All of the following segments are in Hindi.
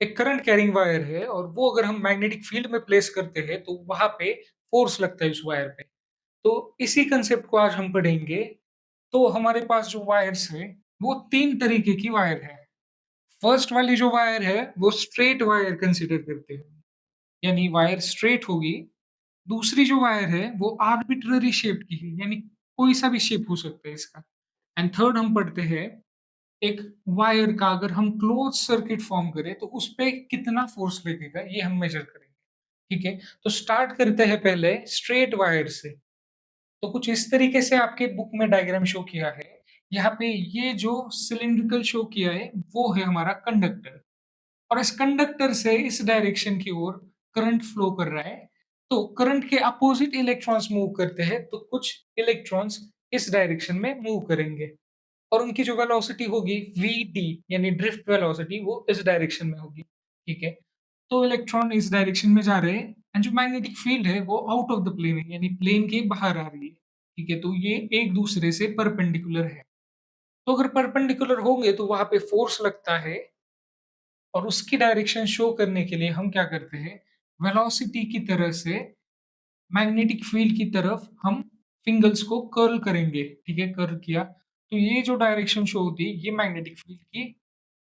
एक करंट कैरिंग वायर है और वो अगर हम मैग्नेटिक फील्ड में प्लेस करते हैं तो वहाँ पे फ़ोर्स लगता है उस वायर पे। तो इसी कांसेप्ट को आज हम पढ़ेंगे। तो हमारे पास जो वायर्स हैं, वो 3 तरीके की वायर है। फर्स्ट वाली जो वायर है, वो स्ट्रेट वायर कंसीडर करते हैं, यानी वायर स्ट्रेट होगी। दूसरी जो वायर है, वो आर्बिट्ररी शेप्ड की है, यानी कोई सा भी शेप हो सकता है इसका। एंड थर्ड हम पढ़ते हैं, एक वायर का अगर हम क्लोज़ सर्किट फॉर्म करें, तो उसपे कितना फ़ोर्स लगेगा, ये हम मेज़र करेंगे। ठीक है? तो स्टार्ट करते हैं पहले स्ट्रेट वायर से। तो कुछ इस तरीके से आपके बुक में डायग्राम शो किया है। यहाँ पे ये जो सिलिंड्रिकल शो किया है, वो है हमारा कंडक्टर और इस कंडक्टर से इस डायरेक्शन की ओर करंट फ्लो कर रहा है। तो करंट के अपोज़िट इलेक्ट्रॉन्स मूव करते हैं, तो कुछ इलेक्ट्रॉन्स इस डायरेक्शन में मूव करेंगे और उनकी जो वेलोसिटी होगी vt यानी ड्रिफ्ट वेलोसिटी वो इस डायरेक्शन में होगी। ठीक है? तो इलेक्ट्रॉन इस डायरेक्शन में जा रहे हैं एंड जो मैग्नेटिक फील्ड है वो आउट ऑफ द प्लेन है यानी प्लेन के बाहर आ रही है। ठीक है? तो ये एक दूसरे से परपेंडिकुलर है। तो अगर परपेंडिकुलर होंगे तो वहाँ पे फ़ोर्स लगता है और उसकी डायरेक्शन शो करने के लिए हम क्या करते हैं, वेलोसिटी की तरह से मैग्नेटिक फील्ड की तरफ हम फिंगर्स को कर्ल करेंगे। ठीक है? कर्ल किया, तो ये जो डायरेक्शन शो होती है, ये मैग्नेटिक फील्ड की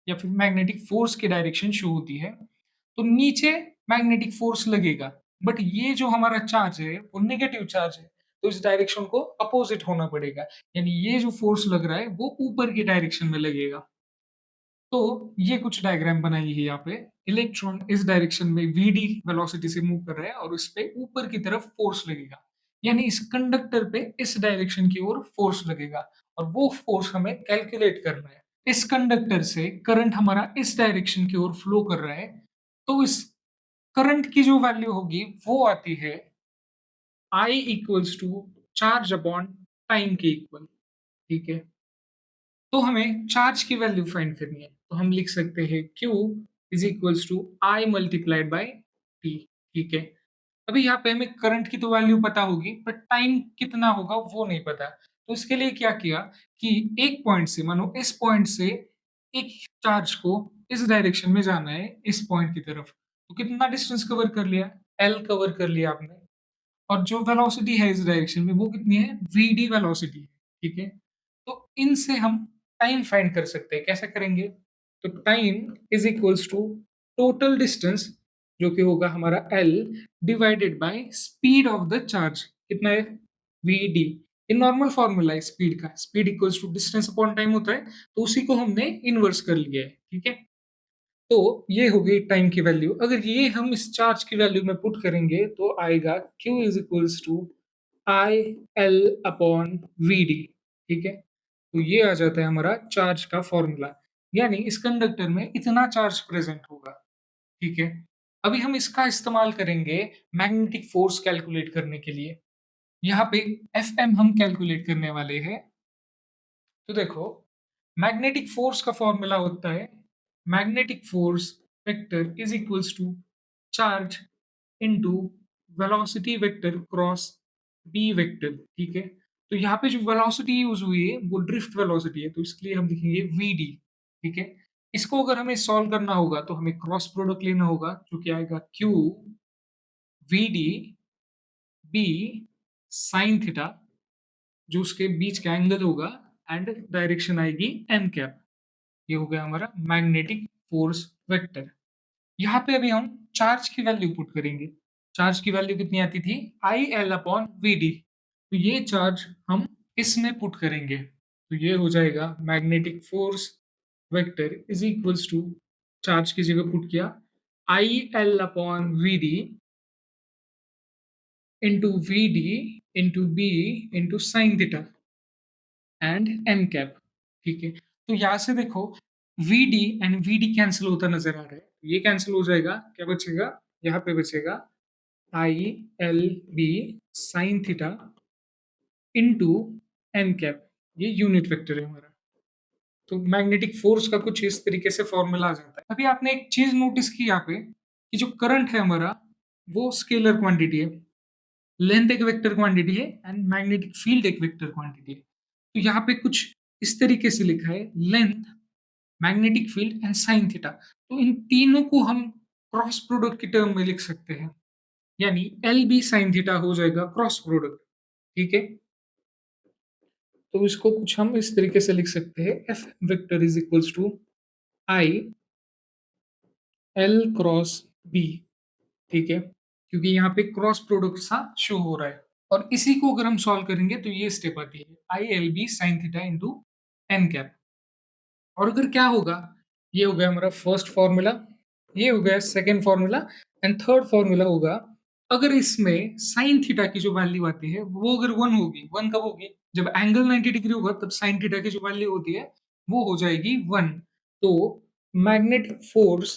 या फिर मैग्नेटिक फ़ोर्स की डायरेक्शन शो होती है। तो नीचे मैग्नेटिक फ़ोर्स लगेगा, बट ये जो हमारा चार्ज है, वो नेगेटिव चार्ज है, तो इस डायरेक्शन को अपोज़िट होना पड़ेगा। यानी ये जो फ़ोर्स लग रहा है, वो ऊपर की डायरेक्शन में लगेगा। तो ये कुछ डायग्राम बनाई है यहाँ पे। इलेक्ट्रॉन इस डायरेक्शन में vd वेलोसिटी से मूव कर रहा है और इसपे ऊपर की तरफ फ़ोर्स लगेगा। यानी इस कंडक्टर पे इस डायरेक्शन की ओर फ़ोर्स लगेगा और वो फ़ोर्स हमें कैलकुलेट करना है। इस कंडक्टर से करंट हमारा इस डायरेक्शन की ओर फ्लो कर रहा है, तो इस करंट की जो वैल्यू होगी वो आती है I equals to charge upon time के इक्वल। ठीक है? तो हमें चार्ज की वैल्यू फाइंड करनी है। तो हम लिख सकते हैं Q is equals to I multiplied by T। ठीक है? अभी यहाँ पे हमें करंट की तो वैल्यू पता होगी, बट टाइम कितना होगा वो नहीं पता। तो इसके लिए क्या किया कि एक पॉइंट से मानो इस पॉइंट से एक चार्ज को इस डायरेक्शन में जाना है, इस पॉइंट की तरफ। तो कितना डिस्टेंस कवर कर लिया? L कवर कर लिया आपने। और जो वेलोसिटी है इस डायरेक्शन में वो कितनी है? vd वेलोसिटी है। ठीक है? तो इनसे हम टाइम फाइंड कर सकते हैं। कैसे करेंगे? तो time is equals to total distance जो कि होगा हमारा L divided by speed of the charge. कितना है? vd। ये नॉर्मल फॉर्मूला है स्पीड का। Speed equals to distance upon time होता है, तो उसी को हमने इन्वर्स कर लिया है। ठीक है? तो ये हो गई टाइम की वैल्यू। अगर ये हम इस चार्ज की वैल्यू में पुट करेंगे तो आएगा Q is equals to I L upon VD. ठीक है? तो ये आ जाता है हमारा चार्ज का फॉर्मूला। यानी इस कंडक्टर में इतना चार्ज प्रेज़ेंट होगा। ठीक है? अभी हम इसका इस्तेमाल करेंगे मैग्नेटिक फ़ोर्स कैलकुलेट करने के लिए। यहाँ पे एफएम हम कैलकुलेट करने वाले हैं। तो देखो, मैग्नेटिक फ़ोर्स का फॉर्मूला होता है magnetic force vector is equals to charge into velocity vector cross B vector. ठीक है? तो यहाँ पे जो वेलोसिटी यूज़ हुई है वो ड्रिफ्ट वेलोसिटी है, तो इसके लिए हम लिखेंगे वीडी। ठीक है? इसको अगर हमें सॉल्व करना होगा तो हमें क्रॉस प्रोडक्ट लेना होगा जो कि आएगा Q VD B sine theta जो उसके बीच का एंगल होगा एंड डायरेक्शन आएगी एन कैप। ये हो गया हमारा मैग्नेटिक फोर्स वेक्टर। यहाँ पे अभी हम चार्ज की वैल्यू पुट करेंगे। चार्ज की वैल्यू कितनी आती थी? I L upon V D. तो ये चार्ज हम इसमें पुट करेंगे। तो ये हो जाएगा magnetic force vector is equals to charge की जगह पुट किया I L upon V D into V D into B into sine theta and N cap. ठीक है? तो यहाँ से देखो VD एंड VD कैंसिल होता नजर आ रहा है। ये कैंसिल हो जाएगा, क्या बचेगा? यहाँ पे बचेगा I L B sine theta into N cap. ये यूनिट वेक्टर है हमारा। तो मैग्नेटिक फोर्स का कुछ इस तरीके से फॉर्मूला आ जाता है। अभी आपने एक चीज नोटिस की यहाँ पे कि जो करंट है हमारा वो स्केलर क्वांटिटी है। लेंथ एक वेक्टर क्वांटिटी है एंड मैग्नेटिक फील्ड एक वेक्टर क्वांटिटी है। तो यहाँ पे कुछ इस तरीके से लिखा है length magnetic field and sine theta. तो इन तीनों को हम क्रॉस प्रोडक्ट की टर्म में लिख सकते हैं, यानी एल बी साइन थीटा हो जाएगा क्रॉस प्रोडक्ट। ठीक है, तो इसको कुछ हम इस तरीके से लिख सकते हैं, F vector is equals to I L cross B. ठीक है, क्योंकि यहाँ पे क्रॉस प्रोडक्ट सा शो हो रहा है। और इसी को अगर हम सॉल्व करेंगे तो ये स्टेप आती है, I L B sine theta into N cap. और अगर क्या होगा, ये हो गया हमारा फर्स्ट फॉर्मूला, ये हो गया second formula, and third formula होगा, अगर इसमें साइन थीटा की जो वैल्यू आती है वो अगर वन होगी, वन कब होगी, जब एंगल 90 डिग्री होगा तब साइन थीटा की जो वैल्यू होती है वो हो जाएगी वन। तो मैग्नेटिक फोर्स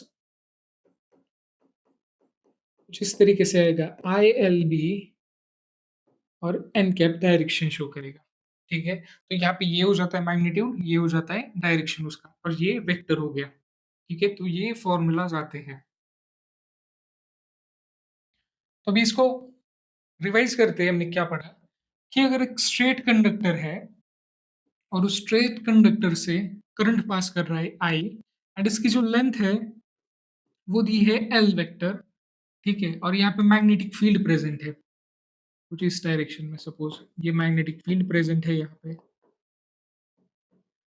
कुछ इस तरीके से आएगा, आई एल बी और एन कैप डायरेक्शन शो करेगा। ठीक है, तो यहाँ पे ये हो जाता है मैग्नीट्यूड, ये हो जाता है डायरेक्शन उसका, और ये वेक्टर हो गया। ठीक है, तो ये फॉर्मूलाज आते हैं। तो अभी इसको रिवाइज करते हैं, हमने क्या पढ़ा कि अगर एक स्ट्रेट कंडक्टर है और उस स्ट्रेट कंडक्टर से करंट पास कर रहा है आई, एंड इसकी जो लेंथ है वो दी है एल वेक्टर। ठीक है, और यहाँ पे मैग्नेटिक फील्ड प्रेजेंट है कुछ इस डायरेक्शन में, सपोज ये मैग्नेटिक फील्ड प्रेजेंट है यहाँ पे।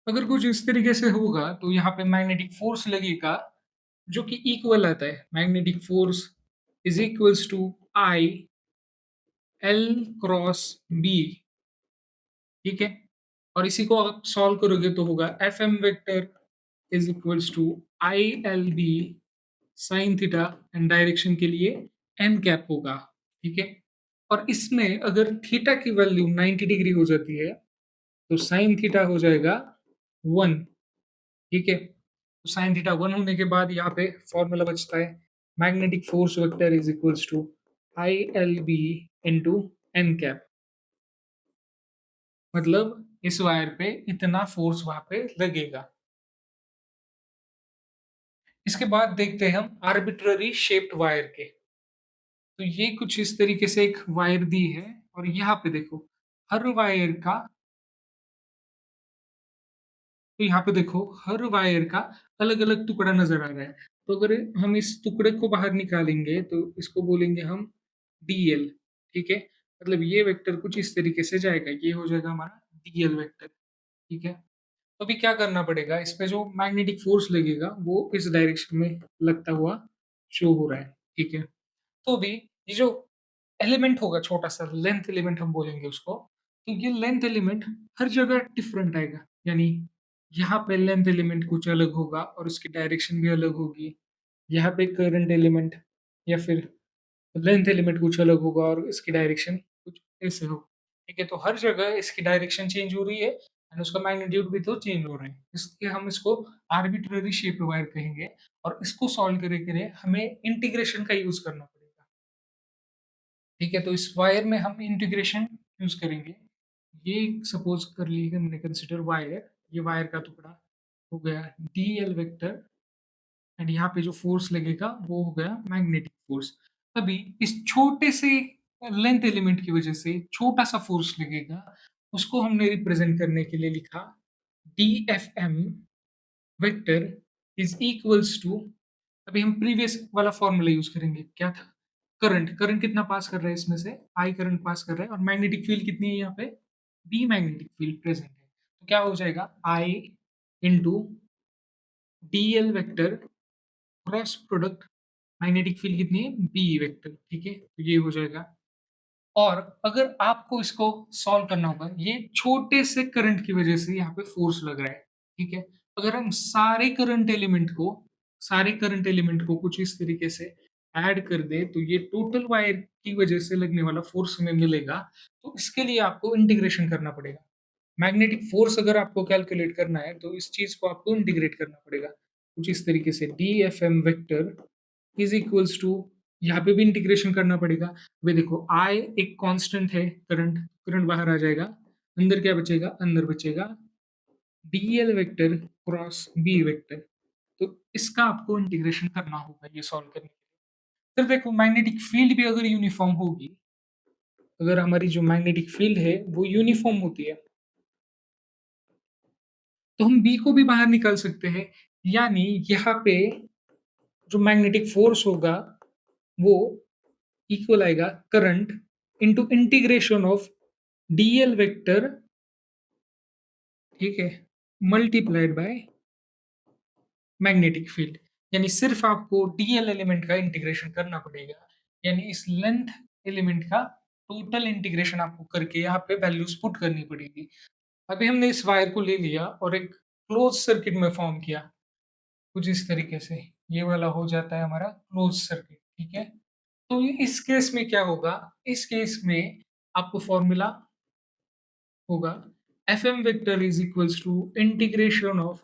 अगर कुछ इस तरीके से होगा तो यहाँ पे मैग्नेटिक फोर्स लगेगा जो कि इक्वल आता है, magnetic force is equals to I L cross B. ठीक है, और इसी को आप सॉल्व करोगे तो होगा F M vector is equals to I L B sine theta, and direction के लिए एन कैप होगा। ठीक है, और इसमें अगर थीटा की वैल्यू 90 डिग्री हो जाती है तो साइन थीटा हो जाएगा वन। ठीक है, तो साइन थीटा वन होने के बाद यहाँ पे फॉर्मूला बचता है, magnetic force vector is equals to I L B into N cap. मतलब इस वायर पे इतना फोर्स वहां पे लगेगा। इसके बाद देखते हैं हम आर्बिट्ररी शेप्ड वायर के। तो ये कुछ इस तरीके से एक वायर दी है, और यहाँ पे देखो हर वायर का, तो यहाँ पे देखो हर वायर का अलग अलग टुकड़ा नजर आ रहा है। तो अगर हम इस टुकड़े को बाहर निकालेंगे तो इसको बोलेंगे हम डीएल। ठीक है, मतलब ये वेक्टर कुछ इस तरीके से जाएगा, ये हो जाएगा हमारा डीएल वेक्टर। ठीक है, तो अभी क्या करना पड़ेगा, इस पे जो मैग्नेटिक फोर्स लगेगा वो इस डायरेक्शन में लगता हुआ शो हो रहा है। ठीक है, तो अभी ये जो एलिमेंट होगा छोटा सा लेंथ एलिमेंट हम बोलेंगे उसको, तो ये लेंथ एलिमेंट हर जगह डिफरेंट आएगा, यानी यहाँ पे लेंथ एलिमेंट कुछ अलग होगा और उसकी डायरेक्शन भी अलग होगी। यहाँ पे करंट एलिमेंट या फिर लेंथ एलिमेंट कुछ अलग होगा और इसकी डायरेक्शन कुछ ऐसे हो। ठीक है, तो हर जगह इसकी डायरेक्शन चेंज हो रही है एंड उसका मैग्नीट्यूड भी तो चेंज हो रहा है, इसलिए हम इसको आर्बिट्ररी शेप वायर कहेंगे। और इसको सॉल्व करने के लिए हमें इंटीग्रेशन का यूज करना पड़ेगा। ठीक है, तो इस वायर में हम इंटीग्रेशन यूज करेंगे। ये सपोज कर लीजिए हमने कंसिडर वायर, ये वायर का टुकड़ा हो गया डी एल वेक्टर, एंड यहाँ पे जो फोर्स लगेगा वो हो गया मैग्नेटिक फोर्स। अभी इस छोटे से लेंथ एलिमेंट की वजह से छोटा सा फोर्स लगेगा, उसको हमने रिप्रेजेंट करने के लिए लिखा D F M vector is equals to, अभी हम प्रीवियस वाला फॉर्मूला यूज करेंगे, क्या था, करंट, करंट कितना पास कर रहा है इसमें से, आई करंट पास कर रहा है, और मैग्नेटिक फील्ड कितनी है यहाँ पे, बी मैग्नेटिक फील्ड प्रेजेंट है। तो क्या हो जाएगा, I into D L vector cross product, magnetic field कितनी है, बी वेक्टर। ठीक है, तो ये हो जाएगा। और अगर आपको इसको सॉल्व करना होगा, ये छोटे से करंट की वजह से यहाँ पे फोर्स लग रहा है। ठीक है, अगर हम सारे करंट एलिमेंट को कुछ इस तरीके से ऐड कर दे तो ये टोटल वायर की वजह से लगने वाला फोर्स हमें मिलेगा। तो इसके लिए आपको इंटीग्रेशन करना पड़ेगा। मैग्नेटिक फोर्स अगर आपको कैलकुलेट करना है तो इस चीज को आपको इंटीग्रेट करना पड़ेगा कुछ इस तरीके से, D F M vector is equals to, यहाँ पे भी इंटीग्रेशन करना पड़ेगा। वे देखो आई एक कांस्टेंट है, करंट, करंट बाहर आ जाएगा, अंदर क्या बचेगा, अंदर बचेगा DL vector cross B vector. तो इसका आपको इंटीग्रेशन करना होगा ये सॉल्व करने के लिए। फिर देखो मैग्नेटिक फील्ड भी अगर यूनिफॉर्म होगी, अगर हमारी जो मैग्नेटिक फील्ड है वो यूनिफॉर्म होती है, तो हम बी को भी बाहर निकाल सकते हैं, यानी यहाँ पे जो मैग्नेटिक फोर्स होगा वो इक्वल आएगा current into integration of DL vector, ठीक है, मल्टीप्लाइड बाय मैग्नेटिक फील्ड। यानी सिर्फ आपको डीएल एलिमेंट का इंटीग्रेशन करना पड़ेगा, यानी इस लेंथ एलिमेंट का टोटल इंटीग्रेशन आपको करके यहाँ पे वैल्यूज पुट करनी पड़ेगी। अभी हमने इस वायर को ले लिया और एक क्लोज सर्किट में फॉर्म किया, कुछ इस तरीके से ये वाला हो जाता है हमारा क्लोज सर्किट, ठीक है। तो इस केस में क्या होगा, इस केस में आपको फॉर्मूला होगा F M vector is equals to integration of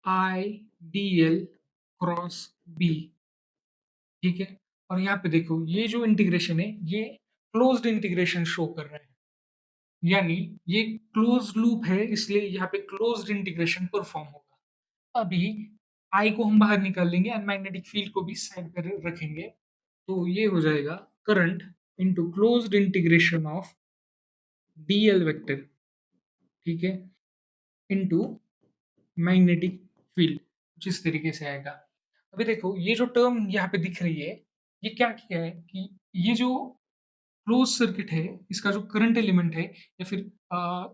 I D L cross B, ठीक है। और यहाँ पे देखो ये जो इंटीग्रेशन है ये क्लोज्ड इंटीग्रेशन शो कर रहा है, यानी ये क्लोज लूप है, इसलिए यहाँ पे क्लोज्ड इंटीग्रेशन परफॉर्म होगा। अभी आई को हम बाहर निकाल लेंगे एंड मैग्नेटिक फील्ड को भी साइड पर रखेंगे, तो ये हो जाएगा current into closed integration of DL vector, ठीक है, इंटू मैग्नेटिक फील्ड, कुछ इस तरीके से आएगा। अभी देखो ये जो टर्म यहाँ पे दिख रही है, ये क्या किया है कि ये जो क्लोज सर्किट है, इसका जो करंट एलिमेंट है या फिर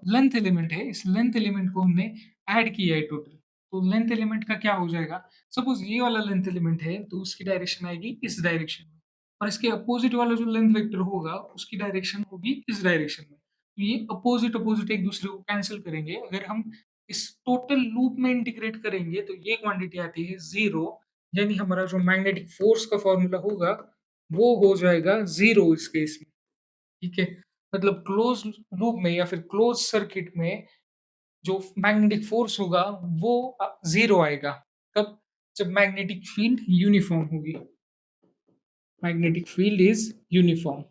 लेंथ एलिमेंट है, इस लेंथ एलिमेंट को हमने ऐड किया है टोटल। तो लेंथ एलिमेंट का क्या हो जाएगा, सपोज ये वाला लेंथ एलिमेंट है तो उसकी डायरेक्शन आएगी इस डायरेक्शन में, और इसके अपोजिट वाला जो लेंथ वेक्टर होगा उसकी डायरेक्शन होगी इस डायरेक्शन में। तो ये अपोजिट अपोजिट एक दूसरे को कैंसिल करेंगे। अगर हम इस टोटल लूप में इंटीग्रेट करेंगे तो ये क्वांटिटी आती है जीरो, यानी हमारा जो मैग्नेटिक फोर्स का फॉर्मूला होगा वो हो जाएगा जीरो इस केस में, ठीक है। मतलब क्लोज लूप में या फिर क्लोज सर्किट में जो मैग्नेटिक फोर्स होगा वो जीरो आएगा। कब, जब मैग्नेटिक फील्ड यूनिफॉर्म होगी, मैग्नेटिक फील्ड इज यूनिफॉर्म।